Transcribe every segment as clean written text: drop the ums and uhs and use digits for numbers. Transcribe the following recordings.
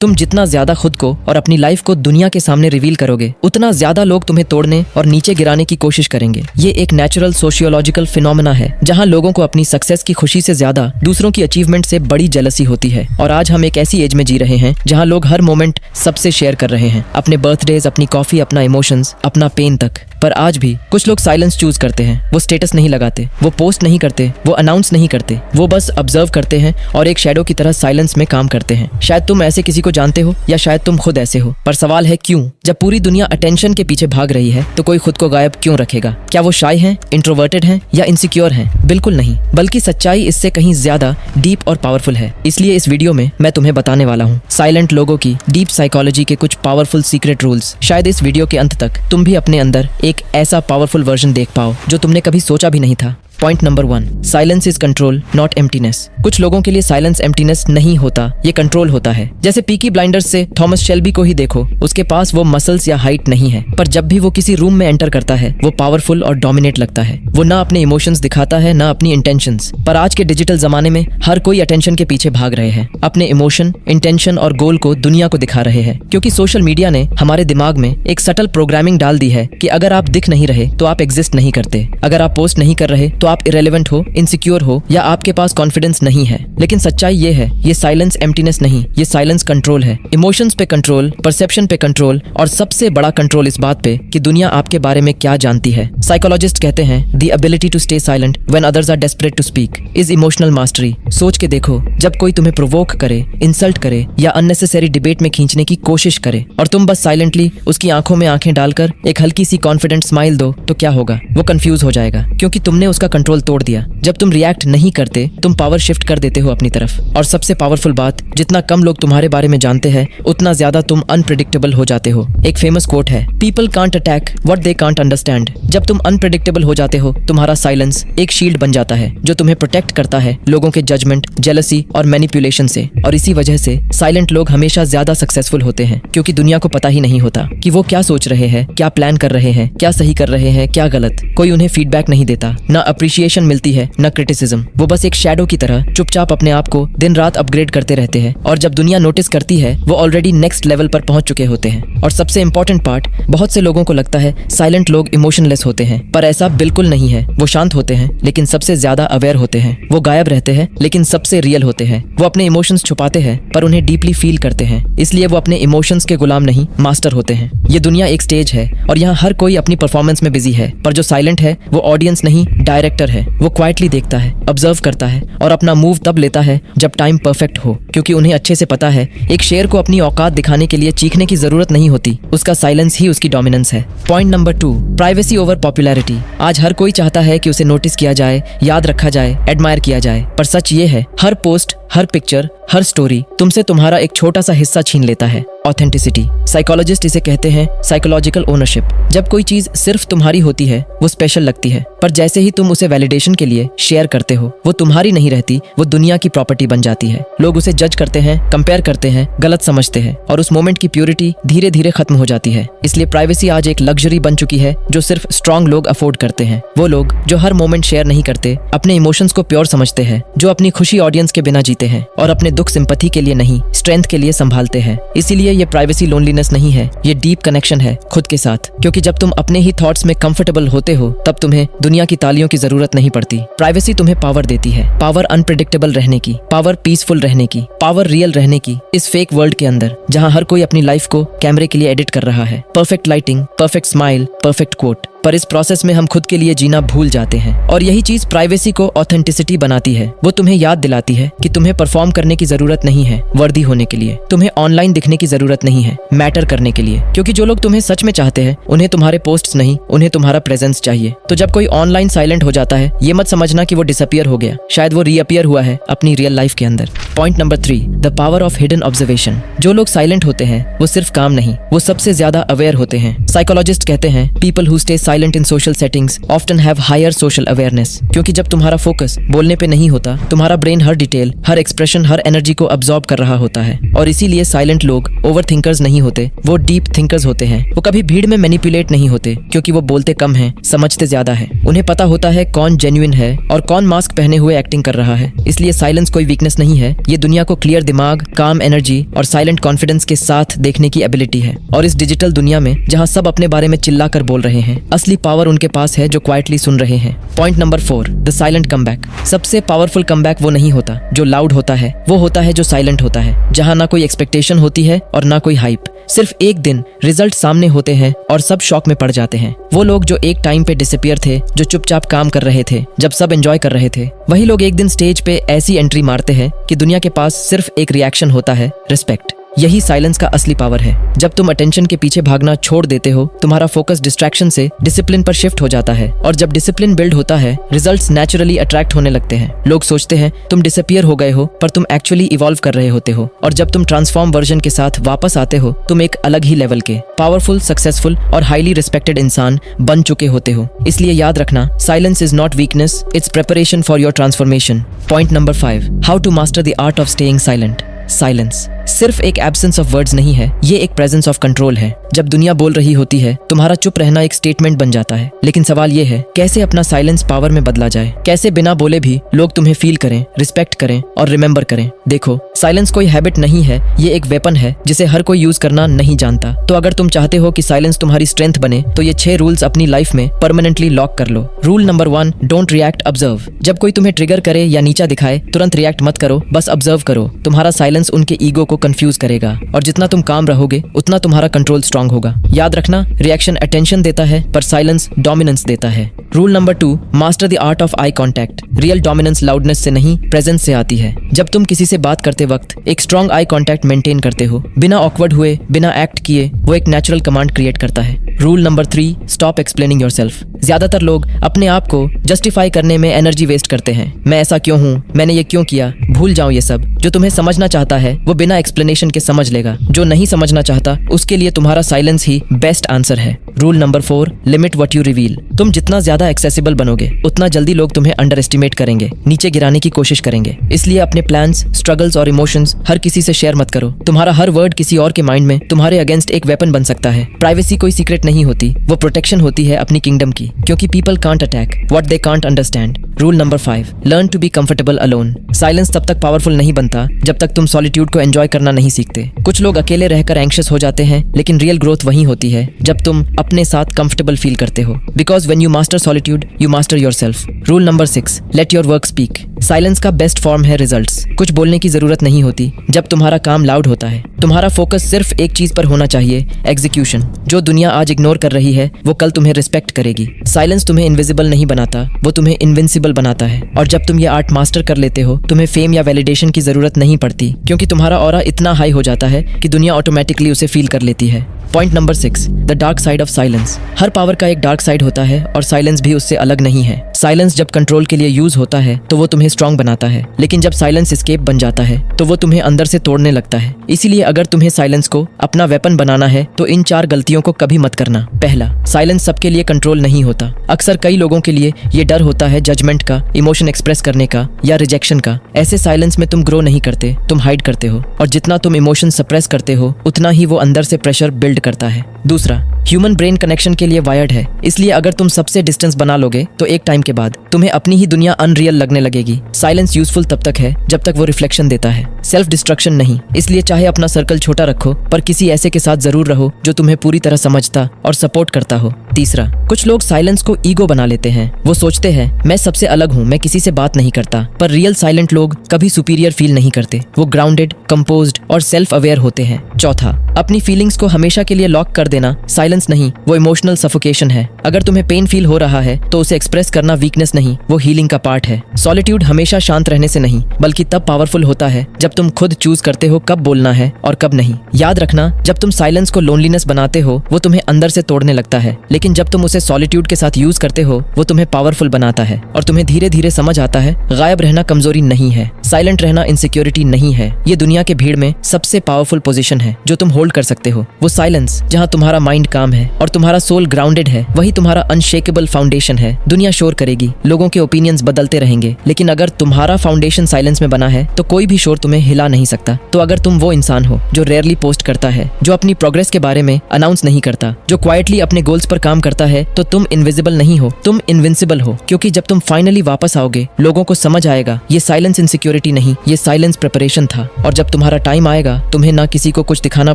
तुम जितना ज्यादा खुद को और अपनी लाइफ को दुनिया के सामने रिवील करोगे, उतना ज्यादा लोग तुम्हें तोड़ने और नीचे गिराने की कोशिश करेंगे। ये एक नेचुरल सोशियोलॉजिकल फिनोमेना है जहाँ लोगों को अपनी सक्सेस की खुशी से ज्यादा दूसरों की अचीवमेंट से बड़ी जेलसी होती है। और आज हम एक ऐसी एज में जी रहे हैं जहाँ लोग हर मोमेंट सबसे शेयर कर रहे हैं, अपने बर्थडेज, अपनी कॉफी, अपना इमोशंस, अपना पेन तक। पर आज भी कुछ लोग साइलेंस चूज करते हैं। वो स्टेटस नहीं लगाते, वो पोस्ट नहीं करते, वो अनाउंस नहीं करते, वो बस ऑब्जर्व करते हैं और एक शैडो की तरह साइलेंस में काम करते हैं। शायद तुम ऐसे किसी को जानते हो या शायद तुम खुद ऐसे हो, पर सवाल है क्यों? जब पूरी दुनिया अटेंशन के पीछे भाग रही है तो कोई खुद को गायब क्यों रखेगा? क्या वो शाय हैं, इंट्रोवर्टेड हैं या इनसिक्योर हैं? बिल्कुल नहीं, बल्कि सच्चाई इससे कहीं ज्यादा डीप और पावरफुल है। इसलिए इस वीडियो में मैं तुम्हें बताने वाला हूँ साइलेंट लोगों की डीप साइकोलॉजी के कुछ पावरफुल सीक्रेट रूल्स। शायद इस वीडियो के अंत तक तुम भी अपने अंदर एक ऐसा पावरफुल वर्जन देख पाओ जो तुमने कभी सोचा भी नहीं था। Point number 1, silence is control not emptiness. कुछ लोगों के लिए साइलेंस एम्प्टीनेस नहीं होता, ये कंट्रोल होता है। जैसे पीकी ब्लाइंडर्स से थॉमस शेल्बी को ही देखो, उसके पास वो मसल्स या हाइट नहीं है, पर जब भी वो किसी रूम में एंटर करता है वो पावरफुल और डोमिनेट लगता है। वो ना अपने इमोशंस दिखाता है ना अपनी इंटेंशंस। पर आज के डिजिटल जमाने में हर कोई अटेंशन के पीछे भाग रहे हैं, अपने इमोशन, इंटेंशन और गोल को दुनिया को दिखा रहे हैं, क्योंकि सोशल मीडिया ने हमारे दिमाग में एक सटल प्रोग्रामिंग डाल दी है कि अगर आप दिख नहीं रहे तो आप एग्जिस्ट नहीं करते, अगर आप पोस्ट नहीं कर रहे तो आप इरेलेवेंट हो, इनसिक्योर हो या आपके पास कॉन्फिडेंस नहीं है। लेकिन सच्चाई ये है, ये साइलेंस एम्प्टीनेस नहीं, ये साइलेंस कंट्रोल है। इमोशंस पे कंट्रोल, परसेप्शन पे कंट्रोल और सबसे बड़ा कंट्रोल इस बात पे कि दुनिया आपके बारे में क्या जानती है। साइकोलॉजिस्ट कहते हैं the ability to stay silent when others are desperate to speak is emotional mastery. सोच के देखो, जब कोई तुम्हें प्रोवोक करे, इंसल्ट करे या अननेसेसरी डिबेट में खींचने की कोशिश करे और तुम बस साइलेंटली उसकी आंखों में आंखें डालकर एक हल्की सी कॉन्फिडेंट स्माइल दो तो क्या होगा? वो कंफ्यूज हो जाएगा, क्योंकि तुमने उसका कंट्रोल तोड़ दिया। जब तुम रिएक्ट नहीं करते, तुम पावर शिफ्ट कर देते हो अपनी तरफ। और सबसे पावरफुल बात, जितना कम लोग तुम्हारे बारे में जानते हैं उतना ज्यादा तुम अनप्रेडिक्टेबल हो जाते हो। एक फेमस कोट है, people can't attack what they can't understand. जब तुम अनप्रेडिक्टेबल हो जाते हो, तुम्हारा साइलेंस एक शील्ड बन जाता है जो तुम्हें प्रोटेक्ट करता है लोगों के जजमेंट, जेलसी और मैनिपुलेशन से। और इसी वजह से साइलेंट लोग हमेशा ज्यादा सक्सेसफुल होते हैं, क्योंकि दुनिया को पता ही नहीं होता कि वो क्या सोच रहे हैं, क्या प्लान कर रहे हैं, क्या सही कर रहे हैं, क्या गलत। कोई उन्हें फीडबैक नहीं देता, ना अप्रिशिएशन मिलती है न क्रिटिसिज्म। वो बस एक शैडो की तरह चुपचाप अपने आप को दिन रात अपग्रेड करते रहते हैं, और जब दुनिया नोटिस करती है वो ऑलरेडी नेक्स्ट लेवल पर पहुंच चुके होते हैं। और सबसे इंपॉर्टेंट पार्ट, बहुत से लोगों को लगता है साइलेंट लोग इमोशनलेस होते हैं, पर ऐसा बिल्कुल नहीं है। वो शांत होते हैं लेकिन सबसे ज्यादा अवेयर होते हैं। वो गायब रहते हैं लेकिन सबसे रियल होते हैं। वो अपने इमोशंस छुपाते हैं पर उन्हें डीपली फील करते हैं, इसलिए वो अपने इमोशंस के गुलाम नहीं, मास्टर होते हैं। ये दुनिया एक स्टेज है और यहाँ हर कोई अपनी परफॉर्मेंस में बिजी है, पर जो साइलेंट है वो ऑडियंस नहीं, डायरेक्टर है। वो क्वाइटली देखता है, ऑब्जर्व करता है और अपना मूव तब लेता है जब टाइम परफेक्ट हो, क्योंकि उन्हें अच्छे से पता है एक शेर को अपनी औकात दिखाने के लिए चीखने की जरूरत नहीं होती, उसका साइलेंस ही उसकी डोमिनेंस है। Point number 2, privacy over popularity. आज हर कोई चाहता है कि उसे नोटिस किया जाए, याद रखा जाए, एडमायर किया जाए, पर सच ये है हर पोस्ट, हर पिक्चर, हर स्टोरी तुमसे तुम्हारा एक छोटा सा हिस्सा छीन लेता है। ऑथेंटिसिटी, साइकोलॉजिस्ट इसे कहते हैं साइकोलॉजिकल ओनरशिप। जब कोई चीज सिर्फ तुम्हारी होती है वो स्पेशल लगती है, पर जैसे ही तुम उसे वैलिडेशन के लिए शेयर करते हो वो तुम्हारी नहीं रहती, वो दुनिया की प्रॉपर्टी बन जाती है। लोग उसे जज करते हैं, कंपेयर करते हैं, गलत समझते हैं और उस मोमेंट की प्योरिटी धीरे धीरे खत्म हो जाती है। इसलिए प्राइवेसी आज एक लग्जरी बन चुकी है जो सिर्फ स्ट्रॉन्ग लोग अफोर्ड करते हैं। वो लोग जो हर मोमेंट शेयर नहीं करते, अपने इमोशंस को प्योर समझते हैं, जो अपनी खुशी ऑडियंस के बिना जीते हैं और अपने दुख सिंपैथी के लिए नहीं, स्ट्रेंथ के लिए संभालते हैं। इसीलिए ये प्राइवेसी लोनलीनेस नहीं है, ये डीप कनेक्शन है खुद के साथ, क्योंकि जब तुम अपने ही थॉट्स में कंफर्टेबल होते हो तब तुम्हें दुनिया की तालियों की जरूरत नहीं पड़ती। प्राइवेसी तुम्हें पावर देती है, पावर अनप्रेडिक्टेबल रहने की, पावर पीसफुल रहने की, पावर रियल रहने की इस फेक वर्ल्ड के अंदर जहां हर कोई अपनी लाइफ को कैमरे के लिए एडिट कर रहा है। Perfect lighting, perfect smile, perfect quote, पर इस प्रोसेस में हम खुद के लिए जीना भूल जाते हैं। और यही चीज प्राइवेसी को ऑथेंटिसिटी बनाती है। वो तुम्हें याद दिलाती है कि तुम्हें परफॉर्म करने की जरूरत नहीं है वर्दी होने के लिए, तुम्हें ऑनलाइन दिखने की जरूरत नहीं है मैटर करने के लिए, क्योंकि जो लोग तुम्हें सच में चाहते हैं उन्हें तुम्हारे पोस्ट्स नहीं, उन्हें तुम्हारा प्रेजेंस चाहिए। तो जब कोई ऑनलाइन साइलेंट हो जाता है, ये मत समझना कि वो डिसअपियर हो गया, शायद वो रीअपियर हुआ है अपनी रियल लाइफ के अंदर। Point number 3, the power of hidden observation. जो लोग साइलेंट होते हैं वो सिर्फ काम नहीं, वो सबसे ज्यादा अवेयर होते हैं। साइकोलॉजिस्ट कहते हैं people who stay silent in social settings often have higher social awareness, क्योंकि जब तुम्हारा फोकस बोलने पे नहीं होता, तुम्हारा ब्रेन हर डिटेल, हर एक्सप्रेशन, हर एनर्जी को अब्सॉर्ब कर रहा होता है। और इसीलिए साइलेंट लोग ओवर थिंकर्स नहीं होते, वो डीप थिंकर्स होते हैं। वो कभी भीड़ में मैनिपुलेट नहीं होते, क्योंकि वो बोलते कम हैं, समझते ज्यादा है। उन्हें पता होता है कौन जेन्युइन है और कौन मास्क पहने हुए एक्टिंग कर रहा है। इसलिए साइलेंस कोई वीकनेस नहीं है, ये दुनिया को क्लियर दिमाग, काम एनर्जी और साइलेंट कॉन्फिडेंस के साथ देखने की एबिलिटी है। और इस डिजिटल दुनिया में जहां सब अपने बारे में चिल्लाकर बोल रहे हैं, असली पावर उनके पास है जो क्वाइटली सुन रहे हैं। Point number 4, the silent comeback. सबसे पावरफुल कमबैक वो नहीं होता जो लाउड होता है, वो होता है जो साइलेंट होता है, जहां ना कोई एक्सपेक्टेशन होती है और ना कोई हाइप। सिर्फ एक दिन रिजल्ट सामने होते हैं और सब शॉक में पड़ जाते हैं। वो लोग जो एक टाइम पे डिसअपीयर थे, जो चुपचाप काम कर रहे थे जब सब एंजॉय कर रहे थे, वही लोग एक दिन स्टेज पे ऐसी एंट्री मारते हैं कि दुनिया के पास सिर्फ एक रिएक्शन होता है, रिस्पेक्ट। यही साइलेंस का असली पावर है। जब तुम अटेंशन के पीछे भागना छोड़ देते हो, तुम्हारा फोकस डिस्ट्रैक्शन से डिसिप्लिन पर शिफ्ट हो जाता है। और जब डिसिप्लिन बिल्ड होता है, रिजल्ट्स नेचुरली अट्रैक्ट होने लगते हैं। लोग सोचते हैं तुम डिसअपीयर हो गए हो, पर तुम एक्चुअली इवॉल्व कर रहे होते हो। और जब तुम ट्रांसफॉर्म वर्जन के साथ वापस आते हो, तुम एक अलग ही लेवल के पावरफुल, सक्सेसफुल और हाईली रिस्पेक्टेड इंसान बन चुके होते हो। इसलिए याद रखना, silence is not weakness, it's preparation for your transformation. Point number 5, how to master the art of staying silent. Silence सिर्फ एक एब्सेंस ऑफ वर्ड्स नहीं है, ये एक प्रेजेंस ऑफ कंट्रोल है। जब दुनिया बोल रही होती है, तुम्हारा चुप रहना एक स्टेटमेंट बन जाता है। लेकिन सवाल ये है, कैसे अपना साइलेंस पावर में बदला जाए? कैसे बिना बोले भी लोग तुम्हें फील करें, रिस्पेक्ट करें और रिमेंबर करें? देखो, साइलेंस कोई हैबिट नहीं है, ये एक वेपन है जिसे हर कोई यूज करना नहीं जानता। तो अगर तुम चाहते हो कि साइलेंस तुम्हारी स्ट्रेंथ बने, तो ये 6 रूल्स अपनी लाइफ में परमानेंटली लॉक कर लो। Rule number 1, don't react, observe. जब कोई तुम्हें ट्रिगर करे या नीचा दिखाए, तुरंत रिएक्ट मत करो, बस ऑब्जर्व करो। तुम्हारा साइलेंस उनके ईगो को कंफ्यूज करेगा, और जितना तुम काम रहोगे उतना तुम्हारा कंट्रोल स्ट्रांग होगा। याद रखना, रिएक्शन अटेंशन देता है, पर साइलेंस डोमिनेंस देता है। Rule number 2, master the art of eye contact. Real dominance loudness से नहीं, प्रेजेंस से आती है। जब तुम किसी से बात करते वक्त एक स्ट्रांग आई कांटेक्ट मेंटेन करते हो, बिना ऑकवर्ड हुए, बिना एक्ट किए, वो एक नेचुरल कमांड क्रिएट करता है। Rule number 3, stop explaining yourself. ज्यादातर लोग अपने आप को जस्टिफाई करने में एनर्जी वेस्ट करते हैं। मैं ऐसा क्यों हूँ, मैंने ये क्यों किया। भूल जाओ ये सब। जो तुम्हें समझना चाहता है वो बिना एक्सप्लेनेशन के समझ लेगा। जो नहीं समझना चाहता, उसके लिए तुम्हारा साइलेंस ही बेस्ट आंसर है। Rule number 4, limit what you reveal. तुम जितना ज्यादा एक्सेसिबल बनोगे, उतना जल्दी लोग तुम्हें अंडर एस्टिमेट करेंगे, नीचे गिराने की कोशिश करेंगे। इसलिए अपने प्लान्स, स्ट्रगल्स और इमोशंस हर किसी से शेयर मत करो। तुम्हारा हर वर्ड किसी और के माइंड में तुम्हारे अगेंस्ट एक वेपन बन सकता है। प्राइवेसी कोई सीक्रेट नहीं होती, वो प्रोटेक्शन होती है अपनी किंगडम की, क्योंकि people can't attack what they can't understand. Rule number 5, learn to be comfortable alone. Silence तब तक पावरफुल नहीं बनता जब तक तुम सॉलिट्यूड को एंजॉय करना नहीं सीखते। कुछ लोग अकेले रहकर एंग्शियस हो जाते हैं, लेकिन रियल ग्रोथ वहीं होती है जब तुम अपने साथ कंफर्टेबल फील करते हो। Because when you master solitude, you master yourself. Rule number 6, let your work speak. Silence का बेस्ट फॉर्म है रिजल्ट्स। कुछ बोलने की जरूरत नहीं होती जब तुम्हारा काम लाउड होता है। तुम्हारा फोकस सिर्फ एक चीज पर होना चाहिए, एग्जीक्यूशन। जो दुनिया आज इग्नोर कर रही है, वो कल तुम्हें रिस्पेक्ट करेगी। साइलेंस तुम्हें इनविजिबल नहीं बनाता, वो तुम्हें इनविंसिबल बनाता है। और जब तुम ये आर्ट मास्टर कर लेते हो, तुम्हें फेम या वैलिडेशन की जरूरत नहीं पड़ती, क्योंकि तुम्हारा ऑरा इतना हाई हो जाता है कि दुनिया ऑटोमेटिकली उसे फील कर लेती है। Point number 6, the dark side of silence. Her power का एक डार्क साइड होता है और साइलेंस भी उससे अलग नहीं है। साइलेंस जब कंट्रोल के लिए यूज होता है तो वो तुम्हें स्ट्रांग बनाता है, लेकिन जब साइलेंस एस्केप बन जाता है तो वो तुम्हें अंदर से तोड़ने लगता है। इसीलिए अगर तुम्हें साइलेंस को अपना वेपन बनाना है तो इन 4 गलतियों को कभी मत करना। पहला, साइलेंस सबके लिए कंट्रोल नहीं होता। अक्सर कई लोगों के लिए ये डर होता है जजमेंट का, इमोशन एक्सप्रेस करने का या रिजेक्शन का। ऐसे साइलेंस में तुम ग्रो नहीं करते, तुम हाइड करते हो, और जितना तुम इमोशन सप्रेस करते हो उतना ही वो अंदर से प्रेशर बिल्ड करता है। दूसरा, ह्यूमन ब्रेन कनेक्शन के लिए वायर्ड है, इसलिए अगर तुम सबसे डिस्टेंस बना लोगे तो एक टाइम के बाद तुम्हें अपनी ही दुनिया अनरियल लगने लगेगी। साइलेंस यूजफुल तब तक है जब तक वो रिफ्लेक्शन देता है, सेल्फ डिस्ट्रक्शन नहीं। इसलिए चाहे अपना सर्कल छोटा रखो, पर किसी ऐसे के साथ जरूर रहो जो तुम्हें पूरी तरह समझता और सपोर्ट करता हो। तीसरा, कुछ लोग साइलेंस को ईगो बना लेते हैं। वो सोचते हैं मैं सबसे अलग हूँ, मैं किसी से बात नहीं करता। पर रियल साइलेंट लोग कभी सुपीरियर फील नहीं करते। वो ग्राउंडेड, कंपोज्ड और सेल्फ अवेयर होते हैं। चौथा, अपनी फीलिंग्स को हमेशा के लिए लॉक कर देना साइलेंस नहीं, वो इमोशनल सफोकेशन है। अगर तुम्हें पेन फील हो रहा है तो उसे एक्सप्रेस करना वीकनेस नहीं, वो हीलिंग का पार्ट है। सॉलिट्यूड हमेशा शांत रहने से नहीं, बल्कि तब पावरफुल होता है जब तुम खुद चूज करते हो कब बोलना है और कब नहीं। याद रखना, जब तुम साइलेंस को लोनलीनेस बनाते हो वो तुम्हें अंदर से तोड़ने लगता है, लेकिन जब तुम उसे सॉलिट्यूड के साथ यूज करते हो वो तुम्हें पावरफुल बनाता है। और तुम्हें धीरे धीरे समझ आता है गायब रहना कमजोरी नहीं है, साइलेंट रहना इनसिक्योरिटी नहीं है। ये दुनिया के भीड़ में सबसे पावरफुल पोजीशन है जो तुम होल्ड कर सकते हो। वो साइलेंस जहां तुम्हारा माइंड काम काम है और तुम्हारा सोल ग्राउंडेड है, वही तुम्हारा अनशेकेबल फाउंडेशन है। दुनिया शोर करेगी, लोगों के ओपिनियंस बदलते रहेंगे, लेकिन अगर तुम्हारा फाउंडेशन साइलेंस में बना है तो कोई भी शोर तुम्हें हिला नहीं सकता। तो अगर तुम वो इंसान हो जो रेयरली पोस्ट करता है, जो अपनी प्रोग्रेस के बारे में अनाउंस नहीं करता, जो क्वाइटली अपने गोल्स पर काम करता है, तो तुम इनविजिबल नहीं हो, तुम इनविंसिबल हो। क्योंकि जब तुम फाइनली वापस आओगे, लोगों को समझ आएगा ये साइलेंस इनसिक्योरिटी नहीं, ये साइलेंस प्रिपरेशन था। और जब तुम्हारा टाइम आएगा, तुम्हें ना किसी को कुछ दिखाना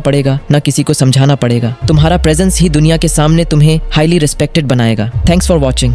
पड़ेगा, ना किसी को समझाना पड़ेगा। तुम्हारा प्रेजेंस ही दुनिया के सामने तुम्हें हाईली रिस्पेक्टेड बनाएगा। Thanks for watching.